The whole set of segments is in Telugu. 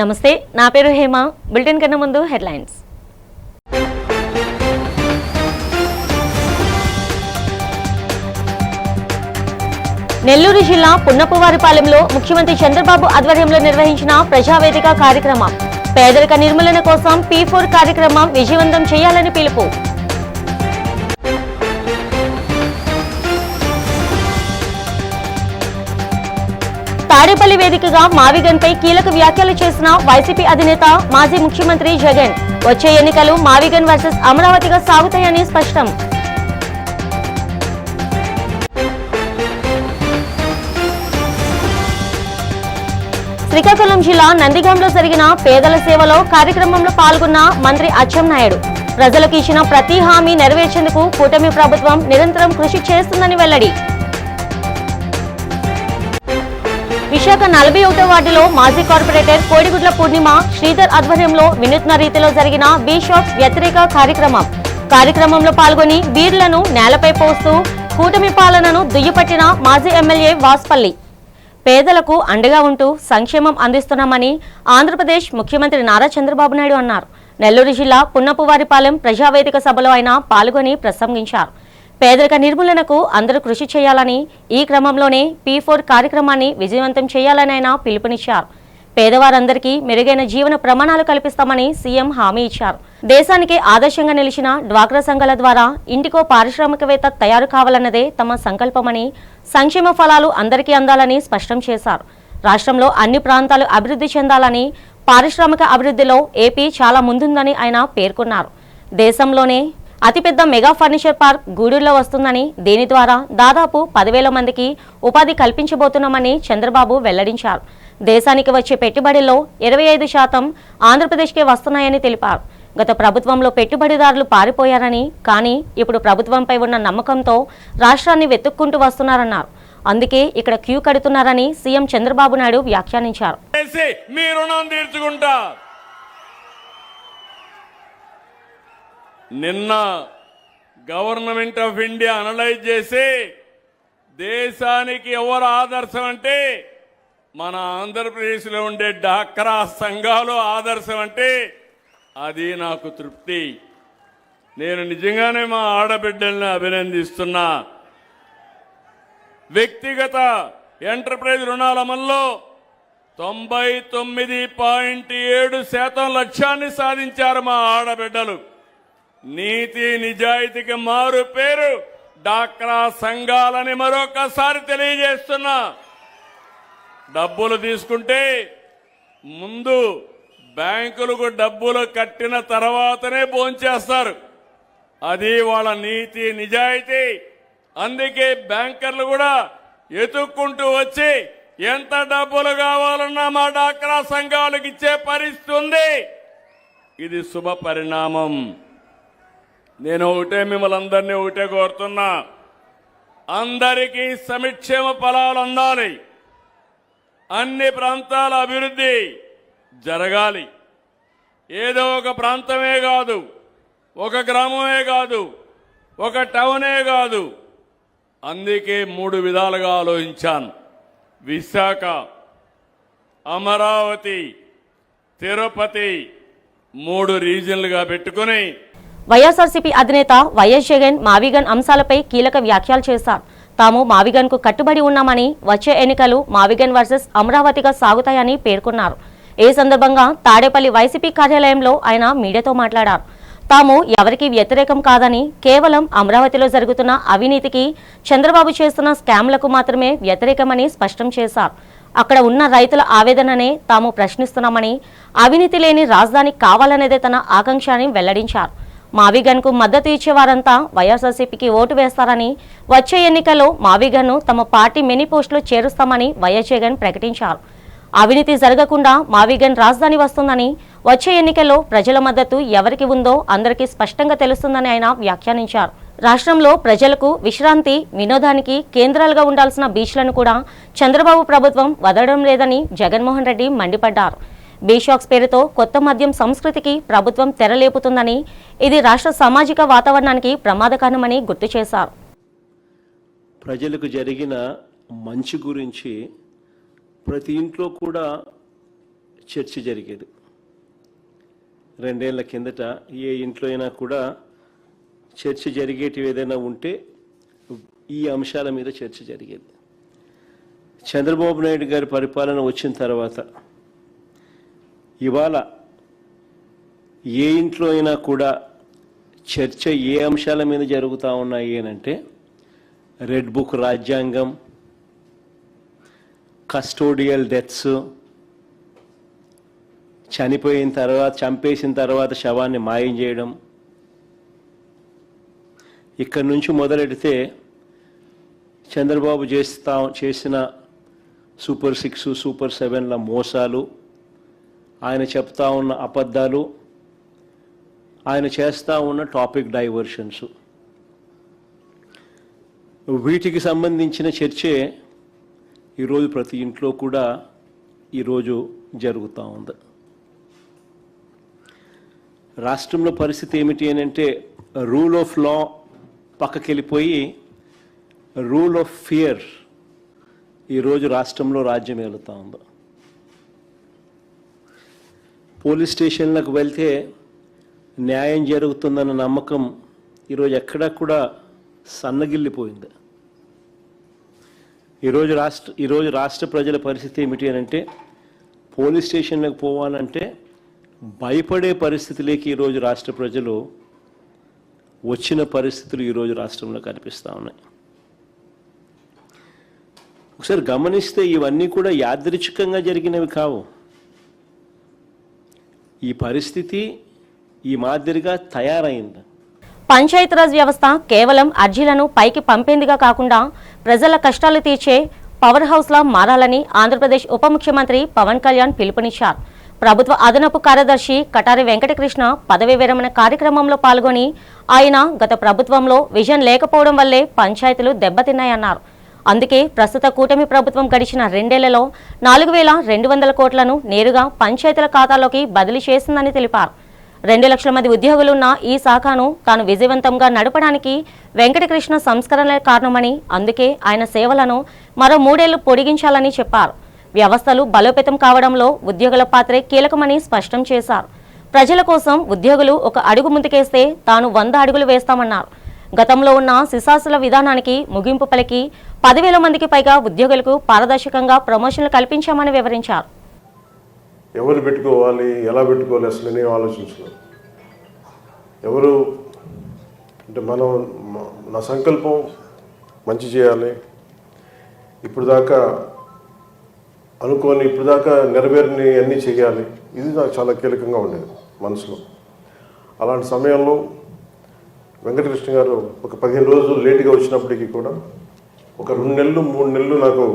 నమస్తే, నా పేరు హేమ. బులెటిన్ కన్నా ముందు హెడ్లైన్స్. నెల్లూరు జిల్లా పున్నపువారిపాలెంలో ముఖ్యమంత్రి చంద్రబాబు ఆధ్వర్యంలో నిర్వహించిన ప్రజావేదిక కార్యక్రమం. పేదరిక నిర్మూలన కోసం P4 కార్యక్రమం విజయవంతం చేయాలని పిలుపు. తాడేపల్లి వేదికగా మావిగన్పై కీలక వ్యాఖ్యలు చేసిన వైసీపీ అధినేత మాజీ ముఖ్యమంత్రి జగన్. వచ్చే ఎన్నికలు మావిగన్ వర్సెస్ అమరావతిగా సాగుతాయని స్పష్టం. శ్రీకాకుళం జిల్లా నందిగాంలో జరిగిన పేదల సేవలో కార్యక్రమంలో పాల్గొన్న మంత్రి అచ్చెన్నాయుడు. ప్రజలకు ఇచ్చిన ప్రతి హామీ నెరవేర్చేందుకు కూటమి ప్రభుత్వం నిరంతరం కృషి చేస్తుందని వెల్లడి. విశాఖ 41వ వార్డులో మాజీ కార్పొరేటర్ కోడిగుడ్ల పూర్ణిమ శ్రీధర్ ఆధ్వర్యంలో వినూత్న రీతిలో జరిగిన బిషాప్స్ వ్యతిరేక కార్యక్రమంలో పాల్గొని బీర్లను నేలపై పోస్తూ కూటమి పాలనను దుయ్యపట్టిన మాజీ ఎమ్మెల్యే వాస్పల్లి. పేదలకు అండగా ఉంటూ సంక్షేమం అందిస్తున్నామని ఆంధ్రప్రదేశ్ ముఖ్యమంత్రి నారా చంద్రబాబు నాయుడు అన్నారు. నెల్లూరు జిల్లా పున్నపువారిపాలెం ప్రజావేదిక సభలో ఆయన పాల్గొని ప్రసంగించారు. పేదరిక నిర్మూలనకు అందరూ కృషి చేయాలని, ఈ క్రమంలోనే P4 కార్యక్రమాన్ని విజయవంతం చేయాలని ఆయన పిలుపునిచ్చారు. పేదవారందరికీ మెరుగైన జీవన ప్రమాణాలు కల్పిస్తామని సీఎం హామీ ఇచ్చారు. దేశానికి ఆదర్శంగా నిలిచిన డ్వాక్రా సంఘాల ద్వారా ఇంటికో పారిశ్రామికవేత్త తయారు కావాలన్నదే తమ సంకల్పమని, సంక్షేమ ఫలాలు అందరికీ అందాలని స్పష్టం చేశారు. రాష్ట్రంలో అన్ని ప్రాంతాలు అభివృద్ధి చెందాలని, పారిశ్రామిక అభివృద్ధిలో ఏపీ చాలా ముందుందని ఆయన పేర్కొన్నారు. దేశంలోనే అతిపెద్ద మెగా ఫర్నిచర్ పార్క్ గూడూరులో వస్తుందని, దీని ద్వారా దాదాపు 10,000 మందికి ఉపాధి కల్పించబోతున్నామని చంద్రబాబు వెల్లడించారు. దేశానికి వచ్చే పెట్టుబడుల్లో 25% ఆంధ్రప్రదేశ్కే వస్తున్నాయని తెలిపారు. గత ప్రభుత్వంలో పెట్టుబడిదారులు పారిపోయారని, కానీ ఇప్పుడు ప్రభుత్వంపై ఉన్న నమ్మకంతో రాష్ట్రాన్ని వెతుక్కుంటూ వస్తున్నారన్నారు. అందుకే ఇక్కడ క్యూ కడుతున్నారని సీఎం చంద్రబాబు నాయుడు వ్యాఖ్యానించారు. నిన్న గవర్నమెంట్ ఆఫ్ ఇండియా అనలైజ్ చేసి దేశానికి ఎవరు ఆదర్శం అంటే మన ఆంధ్రప్రదేశ్లో ఉండే డ్వాక్రా సంఘాలు ఆదర్శం అంటే అది నాకు తృప్తి. నేను నిజంగానే మా ఆడబిడ్డల్ని అభినందిస్తున్నా. వ్యక్తిగత ఎంటర్ప్రైజ్ రుణాల అమల్లో 99.7% లక్ష్యాన్ని సాధించారు మా ఆడబిడ్డలు. నీతి నిజాయితీకి మారు పేరు డ్వాక్రా సంఘాలని మరొకసారి తెలియజేస్తున్నా. డబ్బులు తీసుకుంటే ముందు బ్యాంకులకు డబ్బులు కట్టిన తర్వాతనే భోంచేస్తారు. అది వాళ్ళ నీతి నిజాయితీ. అందుకే బ్యాంకర్లు కూడా ఎతుక్కుంటూ వచ్చి ఎంత డబ్బులు కావాలన్నా మా డ్వాక్రా సంఘాలకు ఇచ్చే పరిస్థితి ఉంది. ఇది శుభ పరిణామం. నేను మిమ్మల్ని అందరినీ కోరుతున్నా, అందరికీ సంక్షేమ ఫలాలు అందాలి, అన్ని ప్రాంతాల అభివృద్ధి జరగాలి. ఏదో ఒక ప్రాంతమే కాదు, ఒక గ్రామమే కాదు, ఒక టౌనే కాదు. అందుకే 3 విధాలుగా ఆలోచించాను. విశాఖ, అమరావతి, తిరుపతి 3 రీజన్లుగా పెట్టుకుని వైఎస్ఆర్సీపీ అధినేత వైఎస్ జగన్ మావిగన్ అంశాలపై కీలక వ్యాఖ్యలు చేశారు. తాము మావిగన్ కు కట్టుబడి ఉన్నామని, వచ్చే ఎన్నికలు మావిగన్ వర్సెస్ అమరావతిగా సాగుతాయని పేర్కొన్నారు. ఈ సందర్భంగా తాడేపల్లి వైసీపీ కార్యాలయంలో ఆయన మీడియాతో మాట్లాడారు. తాము ఎవరికి వ్యతిరేకం కాదని, కేవలం అమరావతిలో జరుగుతున్న అవినీతికి, చంద్రబాబు చేస్తున్న స్కామ్లకు మాత్రమే వ్యతిరేకమని స్పష్టం చేశారు. అక్కడ ఉన్న రైతుల ఆవేదననే తాము ప్రశ్నిస్తున్నామని, అవినీతి లేని రాజధాని కావాలనేదే తన ఆకాంక్ష అని వెల్లడించారు. మావిగన్ కు మద్దతు ఇచ్చేవారంతా వైఎస్ఆర్సీపీకి ఓటు వేస్తారని, వచ్చే ఎన్నికల్లో మావిగన్ను తమ పార్టీ మేనిఫెస్టోలో చేరుస్తామని వైఎస్ జగన్ ప్రకటించారు. అవినీతి జరగకుండా మావిగన్ రాజధాని వస్తుందని, వచ్చే ఎన్నికల్లో ప్రజల మద్దతు ఎవరికి ఉందో అందరికీ స్పష్టంగా తెలుస్తుందని ఆయన వ్యాఖ్యానించారు. రాష్ట్రంలో ప్రజలకు విశ్రాంతి, వినోదానికి కేంద్రాలుగా ఉండాల్సిన బీచ్లను కూడా చంద్రబాబు ప్రభుత్వం వదలడం లేదని జగన్మోహన్ రెడ్డి మండిపడ్డారు. బీషాక్స్ పేరుతో కొత్త మద్యం సంస్కృతికి ప్రభుత్వం తెరలేపుతుందని, ఇది రాష్ట్ర సామాజిక వాతావరణానికి ప్రమాదకరమని గుర్తు చేశారు. ప్రజలకు జరిగిన మంచి గురించి ప్రతి ఇంట్లో కూడా చర్చ జరిగేది. 2 ఏళ్ల కిందట ఏ ఇంట్లో అయినా కూడా చర్చ జరిగేటివి ఏదైనా ఉంటే ఈ అంశాల మీద చర్చ జరిగేది. చంద్రబాబు నాయుడు గారి పరిపాలన వచ్చిన తర్వాత ఇవాళ ఏ ఇంట్లో అయినా కూడా చర్చ ఏ అంశాల మీద జరుగుతూ ఉన్నాయి అంటే రెడ్ బుక్ రాజ్యాంగం, కస్టోడియల్ డెత్స్, చంపేసిన తర్వాత శవాన్ని మాయం చేయడం, ఇక్కడి నుంచి మొదలెడితే చంద్రబాబు చేసిన సూపర్ 6, సూపర్ 7ల మోసాలు, ఆయన చెప్తా ఉన్న అబద్ధాలు, ఆయన చేస్తూ ఉన్న టాపిక్ డైవర్షన్స్, వీటికి సంబంధించిన చర్చే ఈరోజు ప్రతి ఇంట్లో కూడా ఈరోజు జరుగుతూ ఉంది. రాష్ట్రంలో పరిస్థితి ఏమిటి అని అంటే రూల్ ఆఫ్ లా పక్కకెళ్ళిపోయి రూల్ ఆఫ్ ఫియర్ ఈరోజు రాష్ట్రంలో రాజ్యం ఏలుతూ ఉంది. పోలీస్ స్టేషన్లకు వెళ్తే న్యాయం జరుగుతుందన్న నమ్మకం ఈరోజు ఎక్కడా కూడా సన్నగిల్లిపోయింది. ఈరోజు రాష్ట్ర ప్రజల పరిస్థితి ఏమిటి అని అంటే పోలీస్ స్టేషన్లకు పోవాలంటే భయపడే పరిస్థితిలోకి ఈరోజు రాష్ట్ర ప్రజలు వచ్చిన పరిస్థితులు ఈరోజు రాష్ట్రంలో కనిపిస్తూ ఉన్నాయి. ఒకసారి గమనిస్తే ఇవన్నీ కూడా యాదృచ్ఛికంగా జరిగినవి కావు. ఈ పరిస్థితి ఈ మాదిరిగా తయారైంది. పంచాయతీరాజ్ వ్యవస్థ కేవలం అర్జీలను పైకి పంపేందుగా కాకుండా ప్రజల కష్టాలు తీర్చే పవర్ హౌస్లా మారాలని ఆంధ్రప్రదేశ్ ఉప ముఖ్యమంత్రి పవన్ కళ్యాణ్ పిలుపునిచ్చారు. ప్రభుత్వ అదనపు కార్యదర్శి కటారి వెంకటకృష్ణ పదవీ విరమణ కార్యక్రమంలో పాల్గొని ఆయన గత ప్రభుత్వంలో విజన్ లేకపోవడం వల్లే పంచాయతీలు దెబ్బతిన్నాయన్నారు. అందుకే ప్రస్తుత కూటమి ప్రభుత్వం గడిచిన 2 ఏళ్లలో 4,200 కోట్లను నేరుగా పంచాయతీల ఖాతాలోకి బదిలీ చేసిందని తెలిపారు. 2 లక్షల మంది ఉద్యోగులున్న ఈ శాఖను తాను విజయవంతంగా నడపడానికి వెంకటకృష్ణ సంస్కరణలే కారణమని, అందుకే ఆయన సేవలను మరో 3 ఏళ్లు పొడిగించాలని చెప్పారు. వ్యవస్థలు బలోపేతం కావడంలో ఉద్యోగుల పాత్రే కీలకమని స్పష్టం చేశారు. ప్రజల కోసం ఉద్యోగులు ఒక అడుగు ముందుకేస్తే తాను 100 అడుగులు వేస్తామన్నారు. గతంలో ఉన్న సిసాసుల విధానానికి ముగింపు పలికి 10,000 మందికి పైగా ఉద్యోగులకు పారదర్శకంగా ప్రమోషన్లు కల్పించామని వివరించారు. ఎవరు పెట్టుకోవాలి, ఎలా పెట్టుకోవాలి అసలు నేను ఆలోచించలేదు. ఎవరు అంటే నా సంకల్పం మంచి చేయాలి, ఇప్పుడు దాకా నెరవేరని అన్నీ చేయాలి, ఇది నాకు చాలా కీలకంగా ఉండేది మనసులో. అలాంటి సమయంలో వెంకటకృష్ణ గారు ఒక 15 రోజులు లేటుగా వచ్చినప్పటికీ కూడా ఒక 2 నెలలు 3 నెలలు నాకు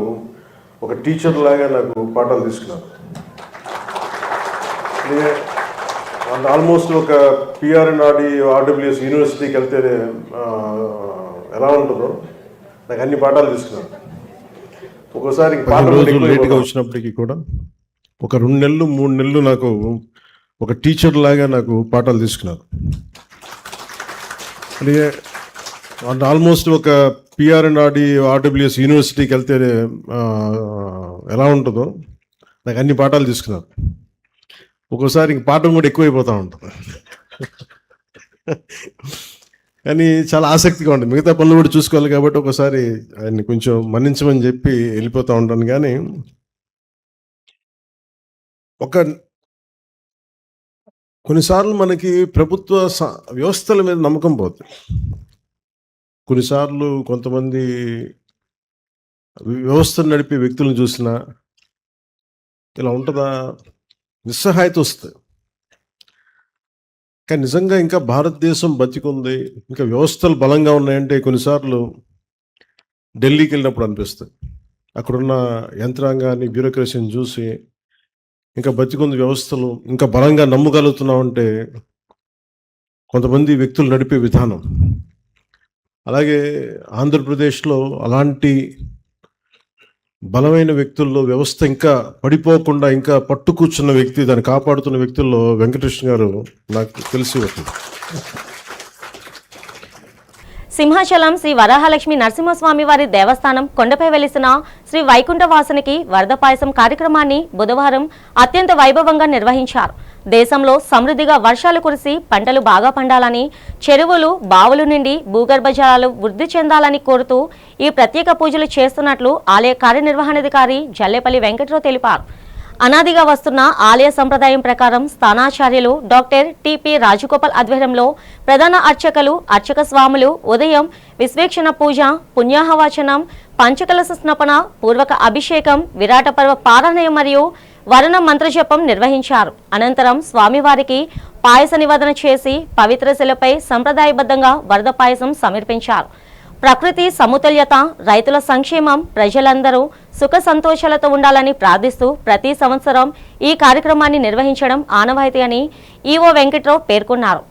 ఒక టీచర్ లాగా నాకు పాఠాలు తీసుకున్నారు. ఆల్మోస్ట్ ఒక PRNRDWS యూనివర్సిటీకి వెళ్తే ఎలా ఉంటుందో నాకు అన్ని పాఠాలు తీసుకున్నాను. ఒక్కోసారి 15 రోజులు లేటుగా వచ్చినప్పటికీ కూడా ఒక 2 నెలలు 3 నెలలు నాకు ఒక టీచర్ లాగా నాకు పాఠాలు తీసుకున్నారు. ఆల్మోస్ట్ ఒక PRNRDWS యూనివర్సిటీకి వెళ్తే ఎలా ఉంటుందో నాకు అన్ని పాఠాలు తీసుకున్నారు. ఒక్కోసారి పాఠం కూడా ఎక్కువైపోతూ ఉంటుంది. కానీ చాలా ఆసక్తిగా ఉంటుంది. మిగతా పనులు కూడా చూసుకోవాలి కాబట్టి ఒకసారి ఆయన్ని కొంచెం మన్నించమని చెప్పి వెళ్ళిపోతూ ఉంటాను. కానీ కొన్నిసార్లు మనకి ప్రభుత్వ వ్యవస్థల మీద నమ్మకం పోతుంది. కొన్నిసార్లు కొంతమంది వ్యవస్థను నడిపే వ్యక్తులను చూసినా ఇలా ఉంటుందా, నిస్సహాయత వస్తుంది. కానీ నిజంగా ఇంకా భారతదేశం బతికుంది, ఇంకా వ్యవస్థలు బలంగా ఉన్నాయంటే కొన్నిసార్లు ఢిల్లీకి వెళ్ళినప్పుడు అనిపిస్తుంది. అక్కడున్న యంత్రాంగాన్ని, బ్యూరోక్రసీని చూసి ఇంకా బతికుంది, వ్యవస్థలు ఇంకా బలంగా నమ్మగలుగుతున్నామంటే కొంతమంది వ్యక్తులు నడిపే విధానం. అలాగే ఆంధ్రప్రదేశ్లో అలాంటి బలమైన వ్యక్తుల్లో వ్యవస్థ ఇంకా పడిపోకుండా ఇంకా పట్టు కూర్చున్న వ్యక్తి, దాన్ని కాపాడుతున్న వ్యక్తుల్లో వెంకటకృష్ణ గారు నాకు తెలిసి వచ్చింది. సింహాచలం శ్రీ వరాహలక్ష్మి నరసింహస్వామి వారి దేవస్థానం కొండపై వెలిసిన శ్రీ వైకుంఠవాసునికి వరద పాయసం కార్యక్రమాన్ని బుధవారం అత్యంత వైభవంగా నిర్వహించారు. దేశంలో సమృద్ధిగా వర్షాలు కురిసి పంటలు బాగా పండాలని, చెరువులు బావులు నిండి భూగర్భ జలాలు వృద్ధి చెందాలని కోరుతూ ఈ ప్రత్యేక పూజలు చేస్తున్నట్లు ఆలయ కార్యనిర్వహణాధికారి జల్లేపల్లి వెంకట్రావు తెలిపారు. అనాదిగా వస్తున్న ఆలయ సంప్రదాయం ప్రకారం స్థానాచార్యులు డాక్టర్ టిపి రాజగోపాల్ ఆధ్వర్యంలో ప్రధాన అర్చకులు అర్చక స్వాములు ఉదయం విశ్వేక్షణ పూజ, పుణ్యాహవచనం, పంచకలశ స్నపన, పూర్వక అభిషేకం, విరాట పర్వ పారాయణం మరియు వరుణ మంత్రజపం నిర్వహించారు. అనంతరం స్వామివారికి పాయస నివేదన చేసి పవిత్ర శిలపై సంప్రదాయబద్ధంగా వరద పాయసం సమర్పించారు. ప్రకృతి సమతుల్యత, రైతుల సంక్షేమం, ప్రజలందరూ సుఖ సంతోషాలతో ఉండాలని ప్రార్థిస్తూ ప్రతి సంవత్సరం ఈ కార్యక్రమాన్ని నిర్వహించడం ఆనవాయితీ అని ఈవో వెంకట్రావు పేర్కొన్నారు.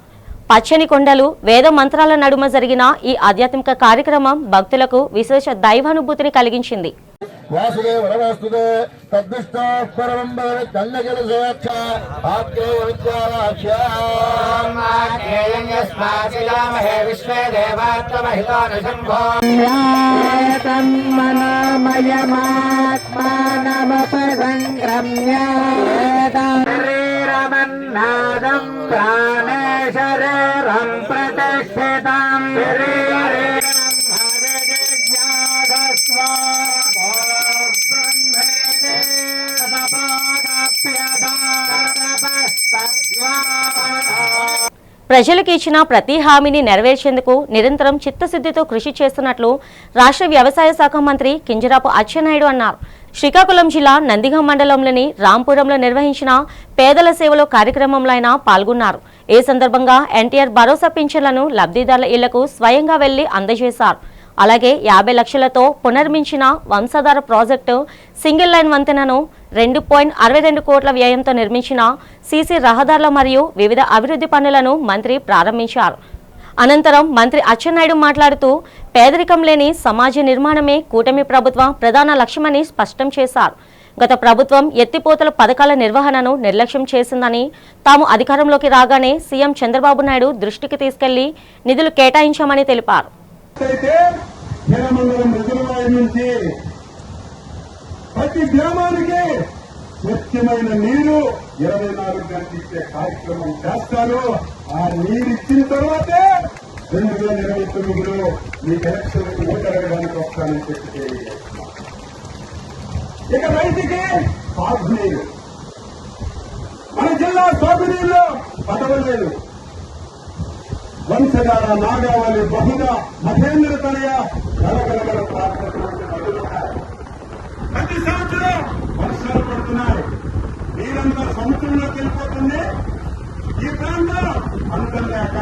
పచ్చని కొండలు, వేద మంత్రాల నడుమ జరిగిన ఈ ఆధ్యాత్మిక కార్యక్రమం భక్తులకు విశేష దైవానుభూతిని కలిగించింది. వాసుదేవ వరవాస్తుదే తద్విష్టో పరమం భవ కన్నజల సురక్ష ఆప్తే విద్యావాక్ష్యాం యస్మాచిలామహే విశ్వే దేవాత్మహితానుశంభో మనమయమాత్మానమపసంక్రమ్య శరీరమన్నాదం ప్రాణే శరీరం ప్రతిష్ఠితం ప్రజలకు ఇచ్చిన ప్రతి హామీని నెరవేర్చేందుకు నిరంతరం చిత్తశుద్ధితో కృషి చేస్తున్నట్లు రాష్ట్ర వ్యవసాయ శాఖ మంత్రి కింజరాపు అచ్చెన్నాయుడు అన్నారు. శ్రీకాకుళం జిల్లా నందిగాం మండలంలోని రాంపురంలో నిర్వహించిన పేదల సేవలో కార్యక్రమంలో ఆయన పాల్గొన్నారు. ఈ సందర్భంగా ఎన్టీఆర్ భరోసా పింఛన్లను లబ్ధిదారుల ఇళ్లకు స్వయంగా వెళ్లి అందజేశారు. అలాగే 50 లక్షలతో పునర్మించిన వంశధార ప్రాజెక్టు సింగిల్ లైన్ వంతెనను 2.62 కోట్ల వ్యయంతో నిర్మించిన సీసీ రహదారుల మరియు వివిధ అభివృద్ధి పనులను మంత్రి ప్రారంభించారు. అనంతరం మంత్రి అచ్చెన్నాయుడు మాట్లాడుతూ పేదరికం లేని సమాజ నిర్మాణమే కూటమి ప్రభుత్వం ప్రధాన లక్ష్యమని స్పష్టం చేశారు. గత ప్రభుత్వం ఎత్తిపోతల పథకాల నిర్వహణను నిర్లక్ష్యం చేసిందని, తాము అధికారంలోకి రాగానే సీఎం చంద్రబాబు నాయుడు దృష్టికి తీసుకెళ్లి నిధులు కేటాయించామని తెలిపారు. ప్రతి గ్రామానికి స్వచ్ఛమైన నీరు 24 గంటలు ఇచ్చే కార్యక్రమం చేస్తారు. ఆ నీరు ఇచ్చిన తర్వాతే 2029లో మీకు ఎలక్షన్ ఓటడగడానికి వస్తానని చెప్పి తెలియజేస్తున్నాం. ఇక రైతుకి సాగునీరు, మన జిల్లా సాగునీరులో పదవలేదు. వంశధార, నాగావళి, బహుళ, మహేంద్ర తనయ గలగలగల ప్రాంతటువంటి నదులున్నాయి. ప్రతి సంవత్సరం వర్షాలు పడుతున్నాయి. నీరంతా సముద్రంలోకి వెళ్ళిపోతుంది. ఈ ప్రాంతం అందం లేక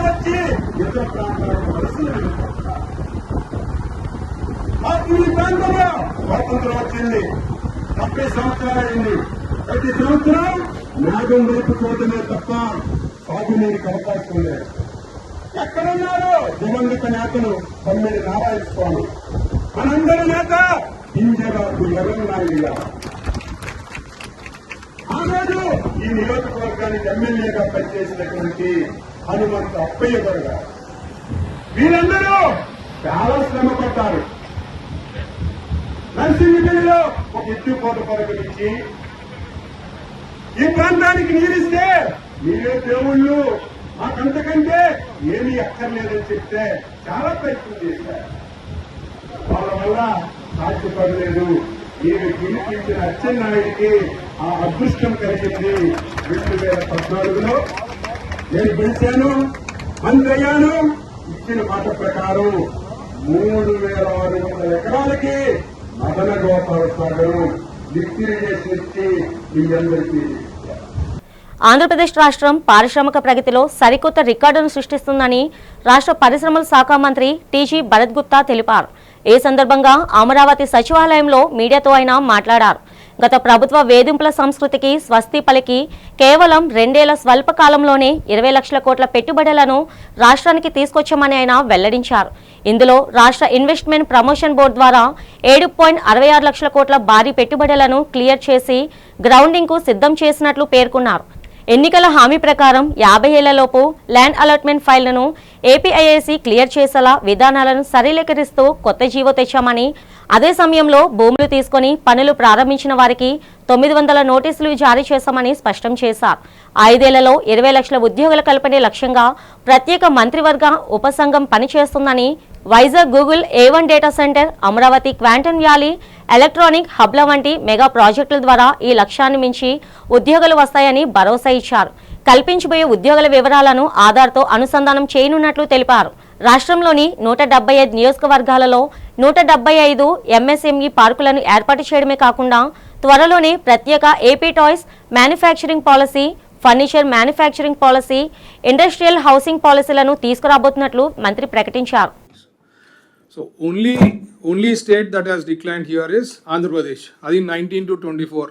వచ్చి ఇతర ప్రాంతాలకు వలసలు వెళ్ళిపోతున్నారు. ఈ ప్రాంతంలో స్వాతంత్రం వచ్చింది 70 సంవత్సరాలు అయింది. ప్రతి సంవత్సరం నాగం వైపు చూడటమే తప్ప సాగునీరికి అవకాశం లేదు. ఎక్కడున్నారు దివంగత నేతలు తమ్మిడి నారాయణ స్వామి, మనందరి నేత కింజరాపు ఎర్రనాయుడు గారు. ఆ రోజు ఈ నియోజకవర్గానికి ఎమ్మెల్యేగా పనిచేసినటువంటి హనుమంత అప్పయ్య గారు. వీరందరూ చాలా శ్రమ పడ్డారు. నర్సింగిరిలో ఒక ఎత్తుకోట పథకం ఇచ్చి ఈ ప్రాంతానికి నీరిస్తే మీరే దేవుళ్ళు, మాకంతకంటే ఏమీ అక్కర్లేదని చెప్తే చాలా ప్రయత్నం చేశారు. వాళ్ళ వల్ల సాధ్యపడలేదు. మీరు గెలిపించిన అచ్చెన్నాయుడికి ఆ అదృష్టం కలిగింది. 2014లో నేను గెలిచాను, మంత్రి అయ్యాను. ఇచ్చిన మాట ప్రకారం 3600 ఎకరాలకి మదన గోపాల సాగర్ లిఫ్ట్ ఇరిగేషన్ ఇచ్చి మీ అందరికీ. ఆంధ్రప్రదేశ్ రాష్ట్రం పారిశ్రామిక ప్రగతిలో సరికొత్త రికార్డును సృష్టిస్తుందని రాష్ట్ర పరిశ్రమల శాఖ మంత్రి టీజీ భరత్ గుప్తా తెలిపారు. ఈ సందర్భంగా అమరావతి సచివాలయంలో మీడియాతో ఆయన మాట్లాడారు. గత ప్రభుత్వ వేధింపుల సంస్కృతికి స్వస్తి పలికి కేవలం 2 ఏళ్ల స్వల్ప కాలంలోనే 20 లక్షల కోట్ల పెట్టుబడులను రాష్ట్రానికి తీసుకొచ్చామని ఆయన వెల్లడించారు. ఇందులో రాష్ట్ర ఇన్వెస్ట్మెంట్ ప్రమోషన్ బోర్డు ద్వారా 7.66 లక్షల కోట్ల భారీ పెట్టుబడులను క్లియర్ చేసి గ్రౌండింగ్ కు సిద్ధం చేసినట్లు పేర్కొన్నారు. ఎన్నికల హామీ ప్రకారం 50 ఏళ్లలోపు ల్యాండ్ అలాట్మెంట్ ఫైళ్లను ఏపీఐఐసి క్లియర్ చేసేలా విధానాలను సరళీకరిస్తూ కొత్త జీవో తెచ్చామని, అదే సమయంలో భూములు తీసుకుని పనులు ప్రారంభించిన వారికి 900 నోటీసులు జారీ చేశామని స్పష్టం చేశారు. 5 ఏళ్లలో 20 లక్షల ఉద్యోగుల కల్పనే లక్ష్యంగా ప్రత్యేక మంత్రివర్గ ఉపసంఘం పనిచేస్తుందని, Vizag Google A1 data centre, Amaravati quantum valley electronic హబ్ల వంటి మెగా ప్రాజెక్టుల ద్వారా ఈ లక్ష్యాన్ని మించి ఉద్యోగాలు వస్తాయని భరోసా ఇచ్చారు. కల్పించబోయే ఉద్యోగుల వివరాలను ఆధార్తో అనుసంధానం చేయనున్నట్లు తెలిపారు. రాష్ట్రంలోని 175 నియోజకవర్గాలలో 175 MSME పార్కులను ఏర్పాటు చేయడమే కాకుండా త్వరలోనే ప్రత్యేక AP toys manufacturing policy, furniture manufacturing policy, industrial housing పాలసీలను తీసుకురాబోతున్నట్లు మంత్రి ప్రకటించారు. So only state that has declined here is Andhra Pradesh. అది 19 to 24.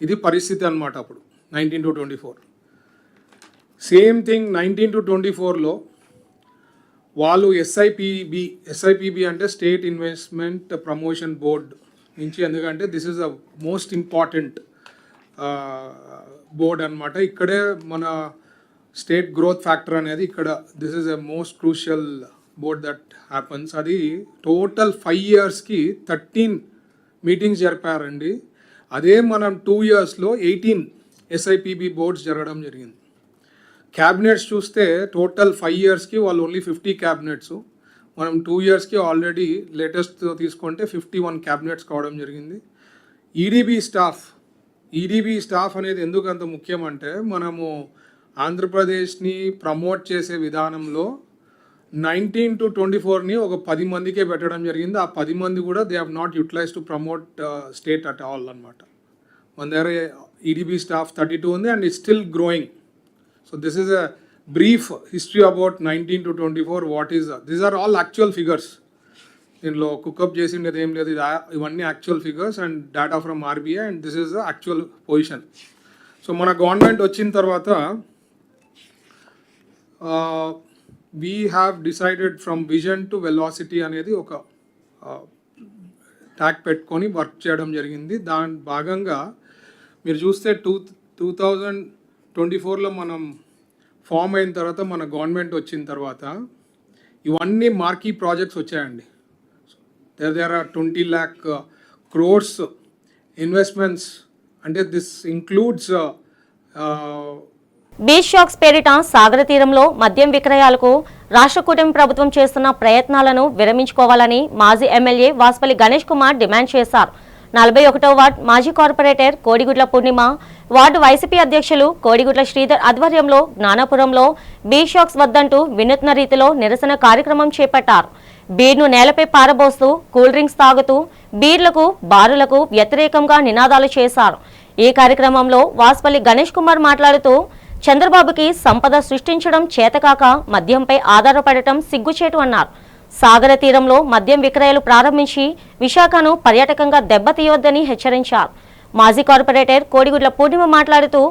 ఇది పరిస్థితి అన్నమాట అప్పుడు 19 to 24. సేమ్ థింగ్ 19 to 24లో వాళ్ళు ఎస్ఐపిబి అంటే స్టేట్ ఇన్వెస్ట్మెంట్ ప్రమోషన్ బోర్డ్ నుంచి, ఎందుకంటే this is a most important board అన్నమాట. ఇక్కడే మన స్టేట్ గ్రోత్ ఫ్యాక్టర్ అనేది ఇక్కడ this is a most crucial board that happens. అది టోటల్ 5 yearsకి 13 మీటింగ్స్ జరిపారండి. అదే మనం 2 yearsలో 18 ఎస్ఐపిబి బోర్డ్స్ జరగడం జరిగింది. క్యాబినెట్స్ చూస్తే టోటల్ 5 yearsకి వాళ్ళు ఓన్లీ 50 క్యాబినెట్స్, మనం 2 yearsకి ఆల్రెడీ లేటెస్ట్ తీసుకుంటే 51 క్యాబినెట్స్ కావడం జరిగింది. ఈడీబీ స్టాఫ్ అనేది ఎందుకు అంత ముఖ్యం అంటే, మనము ఆంధ్రప్రదేశ్ని ప్రమోట్ చేసే విధానంలో 19 to 24ని ఒక 10 మందికే పెట్టడం జరిగింది. ఆ 10 మంది కూడా they have not utilize to promote state at all అనమాట. మన దగ్గర ఈడీబీ స్టాఫ్ 32 ఉంది and it's still growing. So this is a brief history about 19 to 24. What is these are all actual figures. దీనిలో కుకప్ చేసిండేది ఏం లేదు, ఇవన్నీ actual figures and data from RBI and this is the actual position. So మన గవర్నమెంట్ వచ్చిన తర్వాత we have decided from vision to velocity అనేది ఒక ట్యాగ్ పెట్టుకొని వర్క్ చేయడం జరిగింది. దాని భాగంగా మీరు చూస్తే 2024లో మనం ఫామ్ అయిన తర్వాత, మన గవర్నమెంట్ వచ్చిన తర్వాత ఇవన్నీ మార్కీ ప్రాజెక్ట్స్ వచ్చాయండి. There are 20 lakh crores investments. అంటే దిస్ ఇంక్లూడ్స్ బీచ్ షాక్స్ పేరిట సాగర తీరంలో మద్యం విక్రయాలకు రాష్ట్ర కూటమి ప్రభుత్వం చేస్తున్న ప్రయత్నాలను విరమించుకోవాలని మాజీ ఎమ్మెల్యే వాసుపల్లి గణేష్ కుమార్ డిమాండ్ చేశారు. 41వ వార్డ్ మాజీ కార్పొరేటర్ కోడిగుడ్ల పూర్ణిమ, వార్డు వైసీపీ అధ్యక్షులు కోడిగుడ్ల శ్రీధర్ ఆధ్వర్యంలో జ్ఞానాపురంలో బీచ్ షాక్స్ వద్దంటూ వినూత్న రీతిలో నిరసన కార్యక్రమం చేపట్టారు. బీర్ను నేలపై పారబోస్తూ, కూల్ డ్రింక్స్ తాగుతూ బీర్లకు, బారులకు వ్యతిరేకంగా నినాదాలు చేశారు. ఈ కార్యక్రమంలో వాసుపల్లి గణేష్ కుమార్ మాట్లాడుతూ, చంద్రబాబుకి సంపద సృష్టించడం చేతకాక మద్యంపై ఆధారపడటం సిగ్గుచేటు అన్నారు. సాగర తీరంలో మద్యం విక్రయాలు ప్రారంభించి విశాఖను పర్యాటకంగా దెబ్బతీయొద్దని హెచ్చరించారు. మాజీ కార్పొరేటర్ కోడిగుడ్ల పూర్ణిమ మాట్లాడుతూ,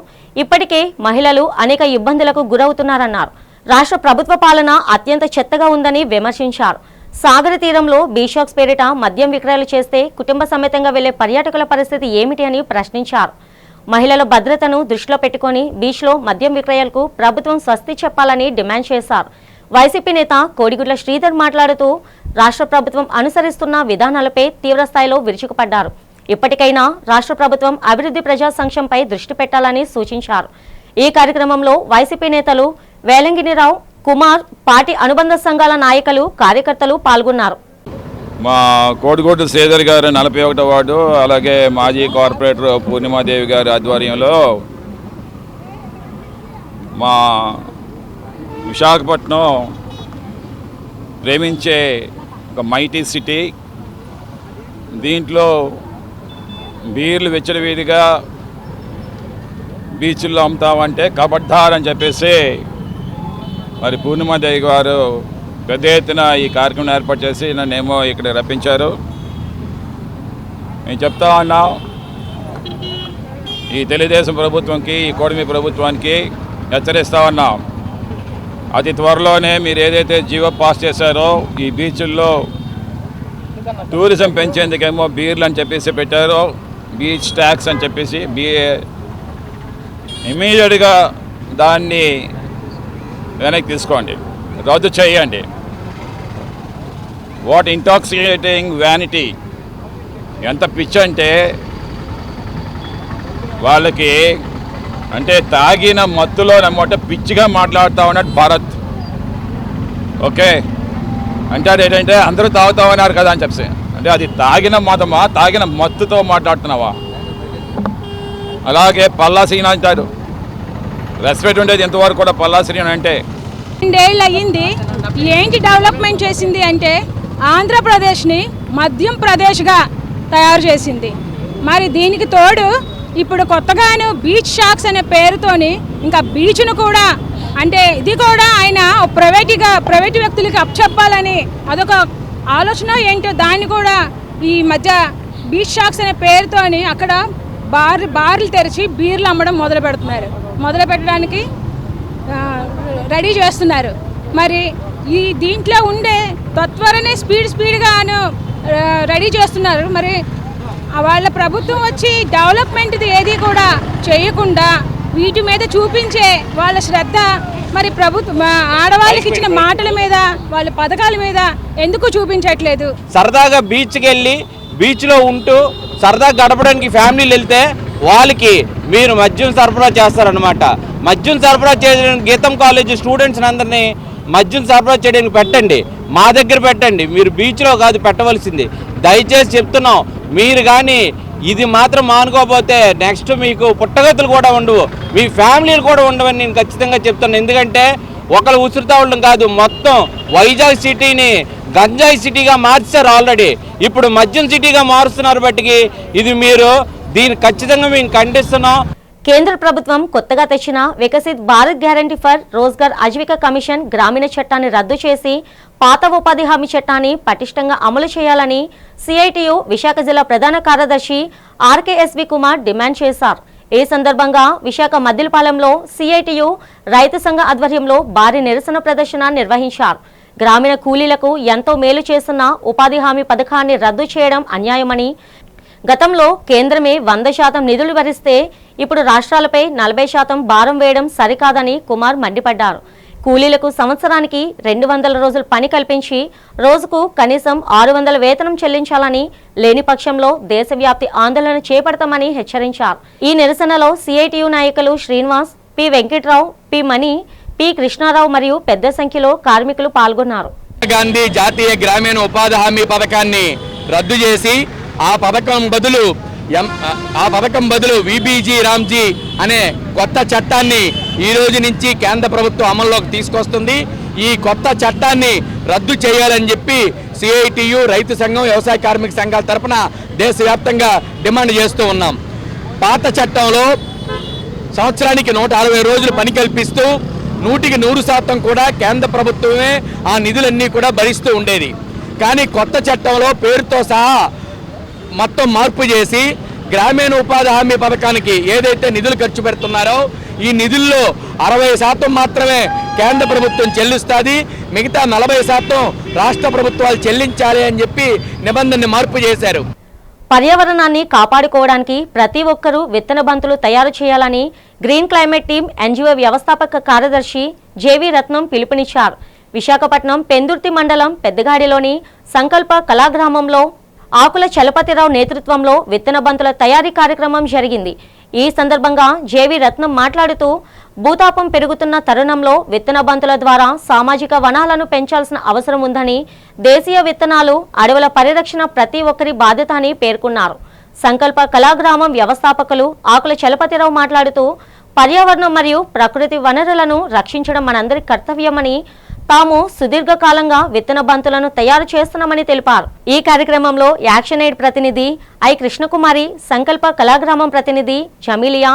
ఇప్పటికే మహిళలు అనేక ఇబ్బందులకు గురవుతున్నారన్నారు. రాష్ట్ర ప్రభుత్వ పాలన అత్యంత చెత్తగా ఉందని విమర్శించారు. సాగర తీరంలో బీషాక్స్ పేరిట మద్యం విక్రయాలు చేస్తే కుటుంబ సమేతంగా వెళ్లే పర్యాటకుల పరిస్థితి ఏమిటి అని ప్రశ్నించారు. మహిళల భద్రతను దృష్టిలో పెట్టుకుని బీచ్లో మద్యం విక్రయాలకు ప్రభుత్వం స్వస్తి చెప్పాలని డిమాండ్ చేశారు. వైసీపీ నేత కోడిగుడ్ల శ్రీధర్ మాట్లాడుతూ, రాష్ట్ర ప్రభుత్వం అనుసరిస్తున్న విధానాలపై తీవ్రస్థాయిలో విరుచుకుపడ్డారు. ఇప్పటికైనా రాష్ట్ర ప్రభుత్వం అభివృద్ధి, ప్రజా సంక్షేమంపై దృష్టి పెట్టాలని సూచించారు. ఈ కార్యక్రమంలో వైసీపీ నేతలు వేలంగినిరావు, కుమార్, పార్టీ అనుబంధ సంఘాల నాయకులు, కార్యకర్తలు పాల్గొన్నారు. మా కోడిగుడ్ల శ్రీధర్ గారు 41వ వార్డు, అలాగే మాజీ కార్పొరేటర్ పూర్ణిమాదేవి గారి ఆధ్వర్యంలో మా విశాఖపట్నం ప్రేమించే ఒక మైటీ సిటీ. దీంట్లో బీర్లు విచ్చలవిడిగా బీచ్ల్లో అమ్ముతామంటే కబడ్దార్ అని చెప్పేసి మరి పూర్ణిమాదేవి గారు పెద్ద ఎత్తున ఈ కార్యక్రమం ఏర్పాటు చేసి నన్నేమో ఇక్కడ రప్పించారు. మేము చెప్తా ఉన్నాం, ఈ తెలుగుదేశం ప్రభుత్వంకి, ఈ కూటమి ప్రభుత్వానికి హెచ్చరిస్తా ఉన్నాం. అతి త్వరలోనే మీరు ఏదైతే జీవో పాస్ చేశారో, ఈ బీచ్ల్లో టూరిజం పెంచేందుకేమో బీర్లు అని చెప్పేసి పెట్టారో, బీచ్ ట్యాక్స్ అని చెప్పేసి ఇమీడియట్గా దాన్ని వెనక్కి తీసుకోండి, రద్దు చేయండి. వాట్ ఇంటాక్సికేటింగ్ వ్యానిటీ, ఎంత పిచ్చి అంటే వాళ్ళకి, అంటే తాగిన మత్తులో నమ్మట పిచ్చిగా మాట్లాడుతూ ఉన్నాడు భారత్. ఓకే, అంటే అదేంటంటే అందరూ తాగుతా ఉన్నారు కదా అని చెప్పి, అంటే అది తాగిన మతమా, తాగిన మత్తుతో మాట్లాడుతున్నావా? అలాగే పల్లా సీన్ అంటారు, రెస్పెక్ట్ ఉండేది ఎంతవరకు కూడా పల్లా సీన్ అంటే. 2 ఏళ్ళు అయ్యింది. ఏంటి డెవలప్మెంట్ చేసింది అంటే ఆంధ్రప్రదేశ్ని మద్యం ప్రదేశ్గా తయారు చేసింది. మరి దీనికి తోడు ఇప్పుడు కొత్తగాను బీచ్ షాక్స్ అనే పేరుతోని ఇంకా బీచ్ను కూడా, అంటే ఇది కూడా ఆయన ప్రైవేట్ వ్యక్తులకి అప్పచెప్పాలని అదొక ఆలోచన ఏంటో, దాన్ని కూడా ఈ మధ్య బీచ్ షాక్స్ అనే పేరుతోని అక్కడ బార్లు తెరిచి బీర్లు అమ్మడం మొదలు పెట్టడానికి రెడీ చేస్తున్నారు. మరి ఈ దీంట్లో ఉండే తత్వరనే స్పీడ్గాను రెడీ చేస్తున్నారు. మరి వాళ్ళ ప్రభుత్వం వచ్చి డెవలప్మెంట్ది ఏది కూడా చేయకుండా వీటి మీద చూపించే వాళ్ళ శ్రద్ధ మరి ప్రభుత్వం ఆడవాళ్ళకి ఇచ్చిన మాటల మీద, వాళ్ళ పథకాల మీద ఎందుకు చూపించట్లేదు? సరదాగా బీచ్కి వెళ్ళి బీచ్లో ఉంటూ సరదా గడపడానికి ఫ్యామిలీలు వెళ్తే వాళ్ళకి మీరు మద్యం సరఫరా చేస్తారనమాట. మద్యం సరఫరా చేయడానికి గీతం కాలేజీ స్టూడెంట్స్ అందరినీ మద్యం సరఫరా చేయడానికి పెట్టండి, మా దగ్గర పెట్టండి. మీరు బీచ్లో కాదు పెట్టవలసింది. దయచేసి చెప్తున్నాం, మీరు కానీ ఇది మాత్రం మానుకోకపోతే నెక్స్ట్ మీకు పుట్టగతులు కూడా ఉండవు, మీ ఫ్యామిలీలు కూడా ఉండవని నేను ఖచ్చితంగా చెప్తున్నాను. ఎందుకంటే ఒకరు ఉసురుతా ఉండడం కాదు, మొత్తం వైజాగ్ సిటీని గంజాయి సిటీగా మార్చారు ఆల్రెడీ. ఇప్పుడు మద్యం సిటీగా మారుస్తున్నారు. బట్టికి ఇది మీరు దీన్ని ఖచ్చితంగా మేము ఖండిస్తున్నాం. కేంద్ర ప్రభుత్వం కొత్తగా తెచ్చిన Viksit Bharat guarantee for Rozgar Ajeevika commission Gramin చట్టాన్ని రద్దు చేసి పాత ఉపాధి హామీ చట్టాన్ని పటిష్టంగా అమలు చేయాలని సిఐటియు విశాఖ జిల్లా ప్రధాన కార్యదర్శి ఆర్కేఎస్వి కుమార్ డిమాండ్ చేశారు. ఈ సందర్భంగా విశాఖ మద్దిలపాలెంలో సిఐటియు రైతు సంఘ ఆధ్వర్యంలో భారీ నిరసన ప్రదర్శన నిర్వహించారు. గ్రామీణ కూలీలకు ఎంతో మేలు చేస్తున్న ఉపాధి హామీ పథకాన్ని రద్దు చేయడం అన్యాయమని, గతంలో కేంద్రమే 100% నిధులు భరిస్తే ఇప్పుడు రాష్ట్రాలపై 40% భారం వేయడం సరికాదని కుమార్ మండిపడ్డారు. కూలీలకు సంవత్సరానికి 200 రోజులు పని కల్పించి రోజుకు కనీసం 600 వేతనం చెల్లించాలని, లేని పక్షంలో దేశవ్యాప్తి ఆందోళన చేపడతామని హెచ్చరించారు. ఈ నిరసనలో సిఐటియు నాయకులు శ్రీనివాస్, పి వెంకట్రావు, పి మణి, పి కృష్ణారావు మరియు పెద్ద సంఖ్యలో కార్మికులు పాల్గొన్నారు. గాంధీ జాతీయ గ్రామీణ ఉపాధి హామీ పథకాన్ని రద్దు చేసి ఆ పథకం బదులు విబీజీ రామ్జీ అనే కొత్త చట్టాన్ని ఈ రోజు నుంచి కేంద్ర ప్రభుత్వం అమల్లోకి తీసుకొస్తుంది. ఈ కొత్త చట్టాన్ని రద్దు చేయాలని చెప్పి సిఐటియు రైతు సంఘం వ్యవసాయ కార్మిక సంఘాల తరపున దేశవ్యాప్తంగా డిమాండ్ చేస్తూ ఉన్నాం. పాత చట్టంలో సంవత్సరానికి 160 రోజులు పని కల్పిస్తూ 100% కూడా కేంద్ర ప్రభుత్వమే ఆ నిధులన్నీ కూడా భరిస్తూ ఉండేది. కానీ కొత్త చట్టంలో పేరుతో సహా మొత్తం మార్పు చేసి గ్రామీణ ఉపాధి హామీ పథకానికి ఏదైతే నిధులు ఖర్చు పెడుతున్నారో ఈ నిధుల్లో 60% మాత్రమే కేంద్ర ప్రభుత్వం చెల్లిస్తుంది, మిగతా 40% రాష్ట్ర ప్రభుత్వాలు చెల్లించాలి అని చెప్పి నిబంధనని మార్పు చేశారు. పర్యావరణాన్ని కాపాడుకోవడానికి ప్రతి ఒక్కరూ విత్తన బంతులు తయారు చేయాలని గ్రీన్ క్లైమేట్ టీం ఎన్జిఓ వ్యవస్థాపక కార్యదర్శి జేవి రత్నం పిలుపునిచ్చారు. విశాఖపట్నం పెందుర్తి మండలం పెద్దగాడిలోని సంకల్ప కళాగ్రామంలో ఆకుల చలపతిరావు నేతృత్వంలో విత్తన బంతుల తయారీ కార్యక్రమం జరిగింది. ఈ సందర్భంగా జేవి రత్నం మాట్లాడుతూ భూతాపం పెరుగుతున్న తరుణంలో విత్తన బంతుల ద్వారా సామాజిక వనాలను పెంచాల్సిన అవసరం ఉందని, దేశీయ విత్తనాలు, అడవుల పరిరక్షణ ప్రతి ఒక్కరి బాధ్యత అని పేర్కొన్నారు. సంకల్ప కళాగ్రామం వ్యవస్థాపకులు ఆకుల చలపతిరావు మాట్లాడుతూ పర్యావరణం మరియు ప్రకృతి వనరులను రక్షించడం మనందరి కర్తవ్యమని, తాము సుదీర్ఘకాలంగా విత్తన బంతులను తయారు చేస్తున్నామని తెలిపారు. ఈ కార్యక్రమంలో యాక్షన్ ఎయిడ్ ప్రతినిధి ఐ కృష్ణకుమారి, సంకల్ప కళాగ్రామం ప్రతినిధి జమీలియా,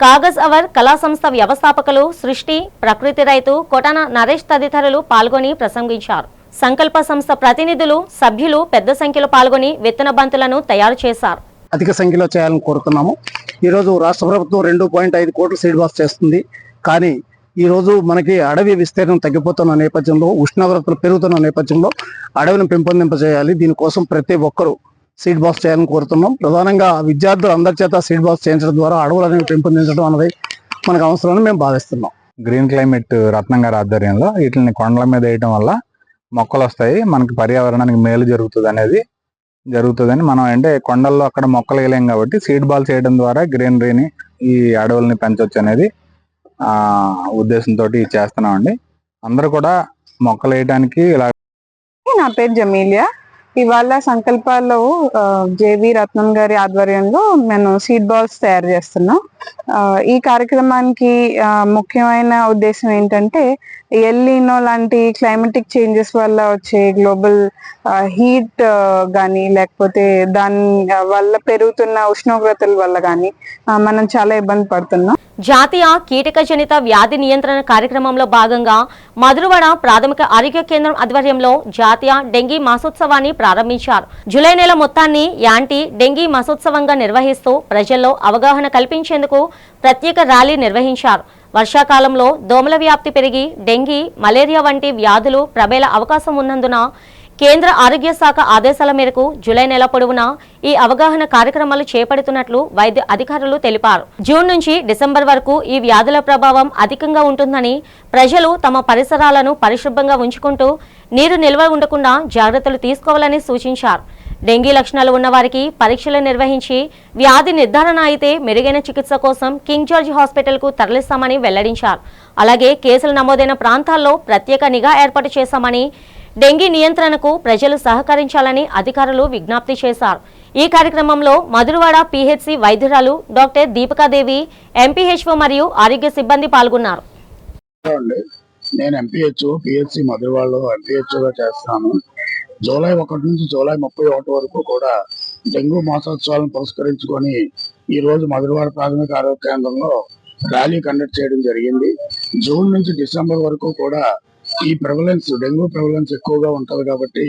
కాగజ్ అవర్ కళా సంస్థ వ్యవస్థాపకులు సృష్టి, ప్రకృతి రైతు కొటన నరేష్ తదితరులు పాల్గొని ప్రసంగించారు. సంకల్ప సంస్థ ప్రతినిధులు, సభ్యులు పెద్ద సంఖ్యలో పాల్గొని విత్తన బంతులను తయారు చేశారు. అధిక సంఖ్యలో చేయాలని కోరుతున్నాము. ఈరోజు రాష్ట్ర ప్రభుత్వం 2.5 కోట్ల సీడ్ బాక్స్ చేస్తుంది. కానీ ఈరోజు మనకి అడవి విస్తీర్ణం తగ్గిపోతున్న నేపథ్యంలో, ఉష్ణోగ్రతలు పెరుగుతున్న నేపథ్యంలో అడవిని పెంపొందింపజేయాలి. దీనికోసం ప్రతి ఒక్కరూ సీడ్ బాక్స్ చేయాలని కోరుతున్నాం. ప్రధానంగా విద్యార్థులు అందరి చేత సీడ్ బాక్స్ చేయించడం ద్వారా అడవులను పెంపొందించడం అనేది మనకు అవసరమని మేము భావిస్తున్నాం. గ్రీన్ క్లైమేట్ రత్నం గారి ఆధ్వర్యంలో వీటిని కొండల మీద వేయడం వల్ల మొక్కలు వస్తాయి, మనకి పర్యావరణానికి మేలు జరుగుతుందని మనం అంటే కొండల్లో అక్కడ మొక్కలు వేయలేం కాబట్టి సీడ్ బాల్స్ వేయడం ద్వారా గ్రీనరీని, ఈ అడవుల్ని పెంచవచ్చు అనేది ఉద్దేశంతో చేస్తున్నామండి. అందరూ కూడా మొక్కలు వేయడానికి ఇలా. నా పేరు జమీలియా. ఇవాళ సంకల్పాల్లో జేవి రత్నం గారి ఆధ్వర్యంలో నేను సీడ్ బాల్స్ తయారు చేస్తున్నాం. ఈ కార్యక్రమానికి ముఖ్యమైన ఉద్దేశం ఏంటంటే ఎల్నినో లాంటి క్లైమేటిక్ చేంజెస్ వల్ల వచ్చే గ్లోబల్ హీట్ కానీ లేకపోతే దాని వల్ల పెరుగుతున్న ఉష్ణోగ్రతల వల్ల కానీ మనం చాలా ఇబ్బంది పడుతున్నాం. జాతీయ కీటకజనిత వ్యాధి నియంత్రణ కార్యక్రమంలో భాగంగా మధురవాడ ప్రాథమిక ఆరోగ్య కేంద్రం ఆధ్వర్యంలో జాతీయ డెంగీ మాసోత్సవాన్ని ప్రారంభించారు. జూలై నెల మొత్తాన్ని యాంటీ డెంగీ మాసోత్సవంగా నిర్వహిస్తూ ప్రజల్లో అవగాహన కల్పించేందుకు ప్రత్యేక ర్యాలీ నిర్వహించారు. వర్షాకాలంలో దోమల వ్యాప్తి పెరిగి డెంగీ, మలేరియా వంటి వ్యాధులు ప్రబలే అవకాశం ఉన్నందున కేంద్ర ఆరోగ్య శాఖ ఆదేశాల మేరకు జూలై నెల పొడవునా ఈ అవగాహన కార్యక్రమాలు చేపడుతున్నట్లు వైద్య అధికారులు తెలిపారు. జూన్ నుంచి డిసెంబర్ వరకు ఈ వ్యాధుల ప్రభావం అధికంగా ఉంటుందని, ప్రజలు తమ పరిసరాలను పరిశుభ్రంగా ఉంచుకుంటూ నీరు నిల్వ ఉండకుండా జాగ్రత్తలు తీసుకోవాలని సూచించారు. డెంగీ లక్షణాలు ఉన్న వారికి పరీక్షలు నిర్వహించి వ్యాధి నిర్ధారణ అయితే మెరుగైన చికిత్స కోసం కింగ్ జార్జ్ హాస్పిటల్కు తరలిస్తామని వెల్లడించారు. అలాగే కేసులు నమోదైన ప్రాంతాల్లో ప్రత్యేక నిఘా ఏర్పాటు చేశామని, డెంగీ నియంత్రణకు ప్రజలు సహకరించాలని అధికారులు విజ్ఞప్తి చేశారు. ఈ కార్యక్రమంలో మధురవాడ పిహెచ్సి వైద్యురాలు డాక్టర్ దీపికాదేవి, ఎంపీహెచ్ఓ మరియు ఆరోగ్య సిబ్బంది పాల్గొన్నారు. నేను ఎంపీహెచ్ఓ పిహెచ్సి మధురవాడలో ఎంపీహెచ్ఓగా చేస్తాను. జూలై 1 నుంచి జూలై 31 వరకు కూడా డెంగ్యూ మాసోత్సవాలను పురస్కరించుకొని ఈ రోజు మధురవాడ ప్రాథమిక ఆరోగ్య కేంద్రంలో ర్యాలీ కండక్ట్ చేయడం జరిగింది. జూన్ నుంచి డిసెంబర్ వరకు కూడా ఈ డెంగ్యూ ప్రివలెన్స్ ఎక్కువగా ఉంటది కాబట్టి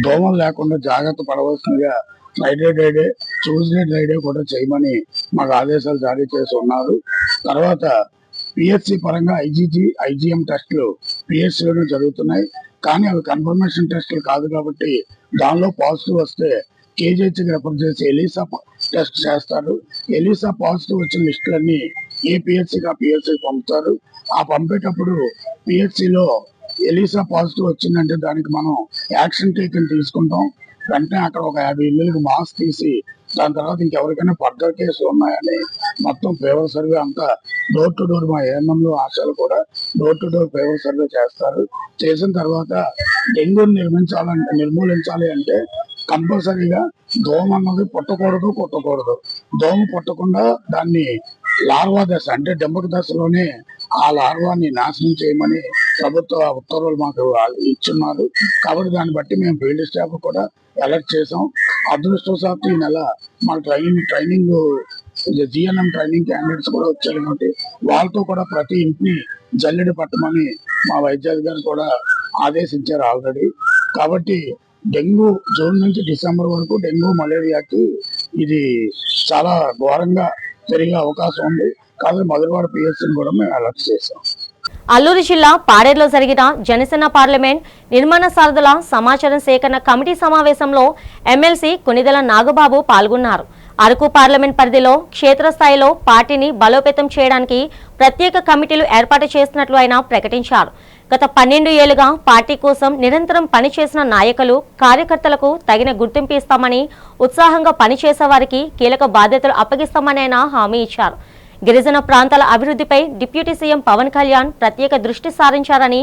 దోమలు లేకుండా జాగ్రత్త పడవలసిందిగా ఫ్రైడే డ్రైడే, ట్యూస్డే డ్రైడే కూడా చేయమని మాకు ఆదేశాలు జారీ చేసి ఉన్నారు. తర్వాత పిహెచ్సి పరంగా ఐజీఎం టెస్టులు పిహెచ్సిలోనే జరుగుతున్నాయి. కానీ అవి కన్ఫర్మేషన్ టెస్టులు కాదు కాబట్టి దానిలో పాజిటివ్ వస్తే కేజీహెచ్కి రెఫర్ చేసి ఎలీసా టెస్ట్ చేస్తారు. ఎలీసా పాజిటివ్ వచ్చిన లిస్టులన్నీ ఏ పిహెచ్సికి ఆ పిహెచ్సికి పంపుతారు. ఆ పంపేటప్పుడు పిహెచ్సిలో ఎలీసా పాజిటివ్ వచ్చిందంటే దానికి మనం యాక్షన్ టేకన్ తీసుకుంటాం. వెంటనే అక్కడ ఒక 50 ఇళ్ళకి మాస్క్ తీసి దాని తర్వాత ఇంకెవరికైనా ఫర్దర్ కేసులు ఉన్నాయని మొత్తం ఫేవర్ సర్వే అంతా డోర్ టు డోర్, మా ఏఎన్ఎంలు ఆశాలు కూడా door to door favour survey చేస్తారు. చేసిన తర్వాత డెంగ్యూని నిర్మూలించాలి అంటే కంపల్సరీగా దోమ అన్నది పుట్టకూడదు. దోమ పుట్టకుండా దాన్ని లార్వా దశ అంటే డెంబక దశలోనే ఆ లార్వాని నాశనం చేయమని ప్రభుత్వ ఉత్తర్వులు మాకు ఇచ్చున్నారు. కాబట్టి దాన్ని బట్టి మేము ఫీల్డ్ స్టాఫ్ కూడా అలర్ట్ చేసాం. అదృష్టవశాత్తు ఈ నెల మా ట్రైనింగ్ జిఎన్ఎం ట్రైనింగ్ క్యాండిడేట్స్ కూడా వచ్చారు కాబట్టి వాళ్ళతో కూడా ప్రతి ఇంటిని జల్లెడ పట్టమని మా వైద్యాధికారి కూడా ఆదేశించారు ఆల్రెడీ. కాబట్టి డెంగ్యూ జూన్ నుంచి డిసెంబర్ వరకు డెంగ్యూ, మలేరియాకి ఇది చాలా ఘోరంగా పెరిగే అవకాశం ఉంది. కాబట్టి మధురవాడ పిహెచ్సిని కూడా మేము అలర్ట్ చేసాం. అల్లూరు జిల్లా పాడేరులో జరిగిన జనసేన పార్లమెంట్ నిర్మాణ సారథుల సమాచారం సేకరణ కమిటీ సమావేశంలో ఎమ్మెల్సీ కొనిదెల నాగబాబు పాల్గొన్నారు. అరకు పార్లమెంట్ పరిధిలో క్షేత్రస్థాయిలో పార్టీని బలోపేతం చేయడానికి ప్రత్యేక కమిటీలు ఏర్పాటు చేస్తున్నట్లు ఆయన ప్రకటించారు. గత 12 ఏళ్లుగా పార్టీ కోసం నిరంతరం పనిచేసిన నాయకులు, కార్యకర్తలకు తగిన గుర్తింపు ఇస్తామని, ఉత్సాహంగా పనిచేసే వారికి కీలక బాధ్యతలు అప్పగిస్తామని ఆయన హామీ ఇచ్చారు. గిరిజన ప్రాంతాల అభివృద్ధిపై డిప్యూటీ సీఎం పవన్ కళ్యాణ్ ప్రత్యేక దృష్టి సారించారని,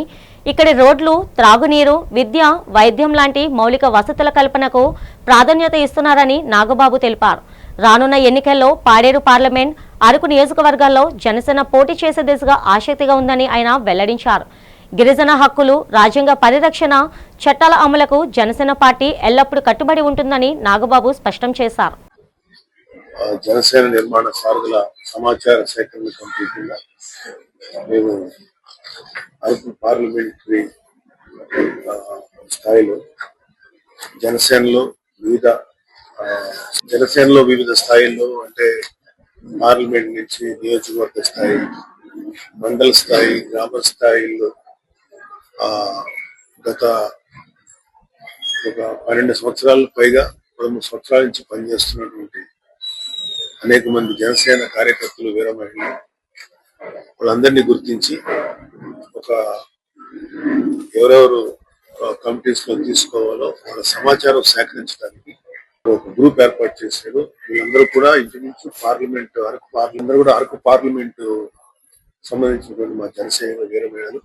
ఇక్కడి రోడ్లు, త్రాగునీరు, విద్య, వైద్యం లాంటి మౌలిక వసతుల కల్పనకు ప్రాధాన్యత ఇస్తున్నారని నాగబాబు తెలిపారు. రానున్న ఎన్నికల్లో పాడేరు పార్లమెంట్, అరకు నియోజకవర్గాల్లో జనసేన పోటీ చేసే దిశగా ఆసక్తిగా ఉందని ఆయన వెల్లడించారు. గిరిజన హక్కులు, రాజ్యాంగ పరిరక్షణ, చట్టాల అమలుకు జనసేన పార్టీ ఎల్లప్పుడూ కట్టుబడి ఉంటుందని నాగబాబు స్పష్టం చేశారు. జనసేన నిర్మాణ సారథుల సమాచార సేకరణ కమిటీ కింద మేము అరకు పార్లమెంటరీ స్థాయిలో జనసేనలో వివిధ స్థాయిల్లో అంటే పార్లమెంట్ నుంచి నియోజకవర్గ స్థాయి, మండల స్థాయి, గ్రామ స్థాయిల్లో గత ఒక 12 సంవత్సరాలు పైగా 13 సంవత్సరాల నుంచి పనిచేస్తున్నటువంటి అనేక మంది జనసేన కార్యకర్తలు, వీర మహిళలు వాళ్ళందరినీ గుర్తించి ఎవరెవరు కమిటీస్ లో తీసుకోవాలో వాళ్ళ సమాచారం సేకరించడానికి ఒక గ్రూప్ ఏర్పాటు చేశారు. వీళ్ళందరూ కూడా ఇంచుమించు అరకు పార్లమెంటు సంబంధించినటువంటి మా జనసేన వీరమహిళలు.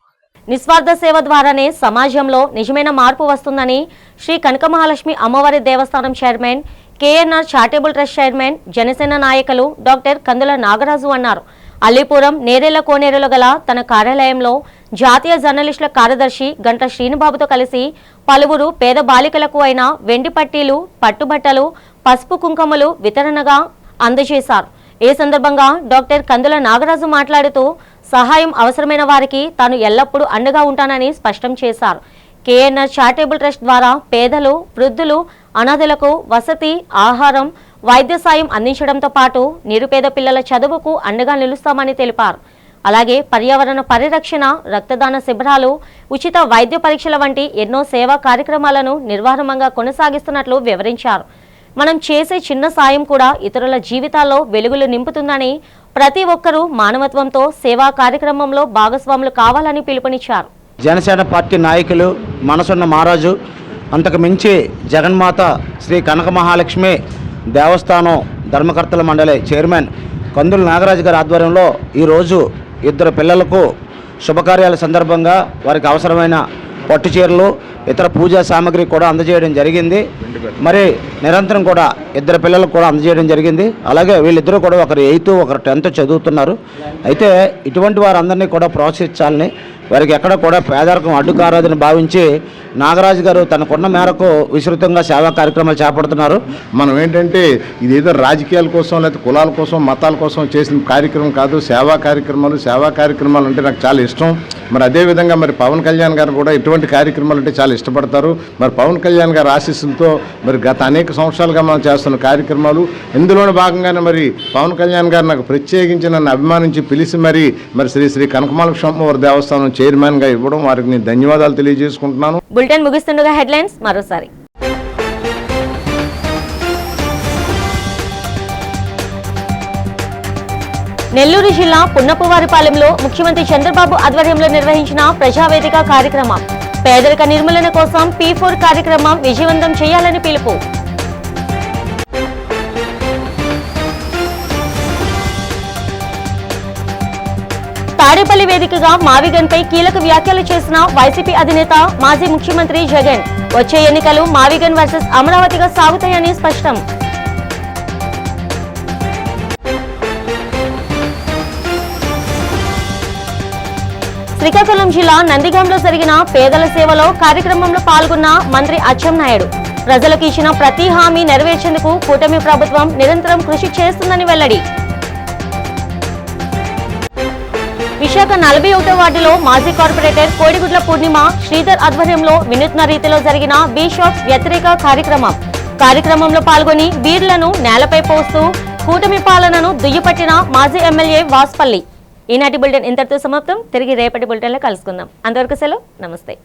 నిస్వార్థ సేవ ద్వారానే సమాజంలో నిజమైన మార్పు వస్తుందని శ్రీ కనక మహాలక్ష్మి అమ్మవారి దేవస్థానం chairman, KNR charitable trust chairman, Janasena నాయకులు డాక్టర్ కందుల నాగరాజు అన్నారు. అల్లీపురం నేరేళ్ల కోనేరులో గల తన కార్యాలయంలో జాతీయ జర్నలిస్టుల కార్యదర్శి గంట శ్రీనుబాబుతో కలిసి పలువురు పేద బాలికలకు అయిన వెండి పట్టీలు, పట్టుబట్టలు, పసుపు కుంకుమలు వితరణగా అందజేశారు. ఈ సందర్భంగా డాక్టర్ కందుల నాగరాజు మాట్లాడుతూ సహాయం అవసరమైన వారికి తాను ఎల్లప్పుడూ అండగా ఉంటానని స్పష్టం చేశారు. కేఎన్ఆర్ చారిటబుల్ ట్రస్ట్ ద్వారా పేదలు, వృద్ధులు, అనాథలకు వసతి, ఆహారం, వైద్య సాయం అందించడంతో పాటు నిరుపేద పిల్లల చదువుకు అండగా నిలుస్తామని తెలిపారు. అలాగే పర్యావరణ పరిరక్షణ, రక్తదాన శిబిరాలు, ఉచిత వైద్య పరీక్షల వంటి ఎన్నో సేవా కార్యక్రమాలను నిర్వహణంగా కొనసాగిస్తున్నట్లు వివరించారు. మనం చేసే చిన్న సాయం కూడా ఇతరుల జీవితాల్లో వెలుగులు నింపుతుందని, ప్రతి ఒక్కరూ మానవత్వంతో సేవా కార్యక్రమంలో భాగస్వాములు కావాలని పిలుపునిచ్చారు. జనసేన పార్టీ నాయకులు మనసున్న మహారాజు, అంతకు మించి జగన్మాత శ్రీ కనక మహాలక్ష్మి దేవస్థానం ధర్మకర్తల మండలి చైర్మన్ కందుల నాగరాజు గారి ఆధ్వర్యంలో ఈరోజు 2 పిల్లలకు శుభకార్యాల సందర్భంగా వారికి అవసరమైన పట్టు చీరలు, ఇతర పూజా సామాగ్రి కూడా అందజేయడం జరిగింది. మరి నిరంతరం కూడా 2 పిల్లలకు కూడా అందజేయడం జరిగింది. అలాగే వీళ్ళిద్దరూ కూడా ఒకరు 8th, ఒకరు 10th చదువుతున్నారు. అయితే ఇటువంటి వారందరినీ కూడా ప్రోత్సహించాలని, వారికి ఎక్కడ కూడా పేదరికం అడ్డుకారాదని భావించి నాగరాజు గారు తనకున్న మేరకు విస్తృతంగా సేవా కార్యక్రమాలు చేపడుతున్నారు. మనం ఏంటంటే ఇదేదో రాజకీయాల కోసం లేకపోతే కులాల కోసం మతాల కోసం చేసిన కార్యక్రమం కాదు. సేవా కార్యక్రమాలు అంటే నాకు చాలా ఇష్టం. మరి అదేవిధంగా మరి పవన్ కళ్యాణ్ గారు కూడా ఇటువంటి కార్యక్రమాలు అంటే చాలా ఇష్టపడతారు. మరి పవన్ కళ్యాణ్ గారి ఆశీస్సులతో మరి గత అనేక సంవత్సరాలుగా మనం చేస్తున్న కార్యక్రమాలు, ఇందులోని భాగంగానే మరి పవన్ కళ్యాణ్ గారు నాకు ప్రత్యేకించి నన్ను అభిమానించి పిలిచి మరి శ్రీ కనకమహాలక్ష్మి అమ్మవారి దేవస్థానం చైర్మన్గా ఇవ్వడం వారికి నేను ధన్యవాదాలు తెలియజేసుకుంటున్నాను. బులెటిన్ ముగిస్తుండగా హెడ్లైన్స్ మరోసారి. నెల్లూరు జిల్లా పున్నపువారిపాలెంలో ముఖ్యమంత్రి చంద్రబాబు ఆధ్వర్యంలో నిర్వహించిన ప్రజావేదిక కార్యక్రమం. పేదరిక నిర్మూలన కోసం P4 కార్యక్రమం విజయవంతం చేయాలని పిలుపు. తాడేపల్లి వేదికగా మావిగన్పై కీలక వ్యాఖ్యలు చేసిన వైసీపీ అధినేత మాజీ ముఖ్యమంత్రి జగన్. వచ్చే ఎన్నికలు మావిగన్ వర్సెస్ అమరావతిగా సాగుతాయని స్పష్టం. శ్రీకాకుళం జిల్లా నందిగాంలో జరిగిన పేదల సేవలో కార్యక్రమంలో పాల్గొన్న మంత్రి అచ్చెన్నాయుడు. ప్రజలకు ఇచ్చిన ప్రతి హామీ నెరవేర్చేందుకు కూటమి ప్రభుత్వం నిరంతరం కృషి చేస్తుందని వెల్లడి. విశాఖ 41వ వార్డులో మాజీ కార్పొరేటర్ కోడిగుడ్ల పూర్ణిమ శ్రీధర్ ఆధ్వర్యంలో వినూత్న రీతిలో జరిగిన బిషప్స్ వ్యతిరేక కార్యక్రమంలో పాల్గొని బీర్లను నేలపై పోస్తూ కూటమి పాలనను దుయ్యపట్టిన మాజీ ఎమ్మెల్యే వాస్పల్లి. ఈనాటి బులెటిన్ ఇంతటితో సమాప్తం. తిరిగి రేపటి బులెటిన్లో కలుసుకుందాం. అంతవరకు సెలవు. నమస్తే.